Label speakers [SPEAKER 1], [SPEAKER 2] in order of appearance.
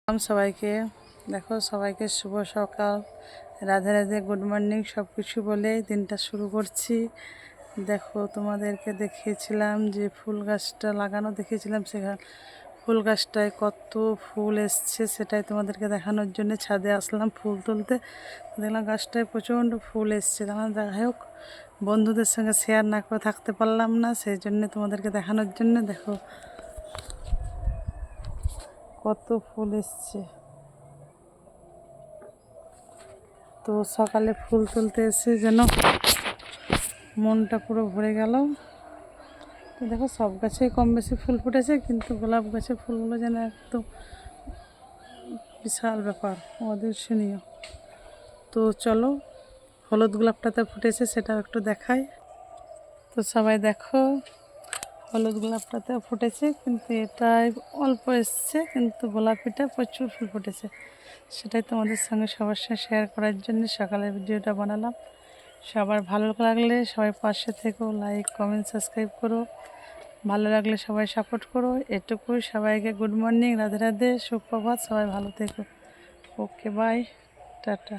[SPEAKER 1] সবাইকে দেখো, সবাইকে শুভ সকাল, রাধে রাধে, গুড মর্নিং সব কিছু বলে দিনটা শুরু করছি। দেখো, তোমাদেরকে দেখিয়েছিলাম যে ফুল গাছটা লাগানো দেখিয়েছিলাম, সেখানে ফুল গাছটায় কত ফুল এসছে সেটাই তোমাদেরকে দেখানোর জন্য ছাদে আসলাম ফুল তুলতে। দেখলাম গাছটায় প্রচণ্ড ফুল এসছে, তখন যাই হোক বন্ধুদের সঙ্গে শেয়ার না করে থাকতে পারলাম না, সেই জন্য তোমাদেরকে দেখানোর জন্য। দেখো কত ফুল এসছে। তো সকালে ফুল তুলতে এসে যেন মনটা পুরো ভরে গেল। তো দেখো, সব গাছে কম বেশি ফুল ফুটেছে, কিন্তু গোলাপ গাছে ফুলগুলো যেন একদম বিশাল ব্যাপার, অদর্শনীয়। তো চলো, হলুদ গোলাপটাতে ফুটেছে সেটাও একটু দেখাই। তো সবাই দেখো, হলুদ গোলাপটাতে ফুটেছে, কিন্তু এটাই অল্প এসছে, কিন্তু গোলাপিটা প্রচুর ফুল ফুটেছে। সেটাই তোমাদের সঙ্গে সবার সঙ্গে শেয়ার করার জন্য সকালের ভিডিওটা বানালাম। সবার ভালো লাগলে সবাই পাশে থেকো, লাইক কমেন্ট সাবস্ক্রাইব করো, ভালো লাগলে সবাই সাপোর্ট করো। এটুকুই, সবাইকে গুড মর্নিং, রাধে রাধে, সুপ্রভাত, সবাই ভালো থেকো। ওকে, বাই, টাটা।